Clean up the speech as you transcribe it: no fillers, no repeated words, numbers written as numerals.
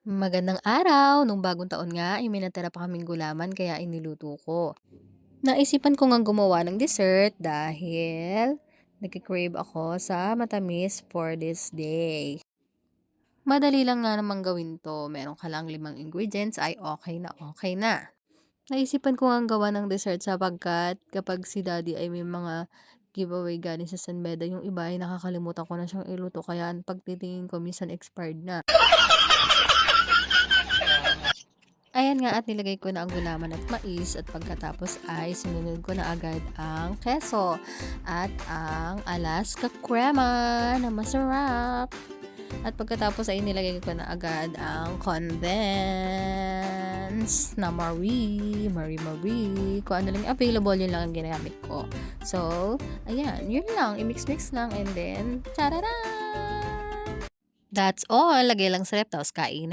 Magandang araw! Nung bagong taon nga ay may natira pa kaming gulaman kaya iniluto ko. Naisipan ko ngang gumawa ng dessert dahil nagki-crave ako sa matamis for this day. Madali lang nga namang gawin 'to, meron ka lang 5 ingredients ay okay na okay na. Naisipan ko ngang gawa ng dessert sapagkat kapag si daddy ay may mga giveaway galing sa San Beda, yung iba ay nakakalimutan ko na siyang iluto kaya pagtitingin ko minsan expired na. Ayan nga at nilagay ko na ang gulaman at mais at pagkatapos ay sinunod ko na agad ang keso at ang Alaska crema na masarap. At pagkatapos ay nilagay ko na agad ang condensed na Marie, kung ano lang yung available, yun lang ang ginagamit ko. So, ayan, yun lang, i-mix-mix lang and then, tararan! That's all, lagay lang sa ref tapos kain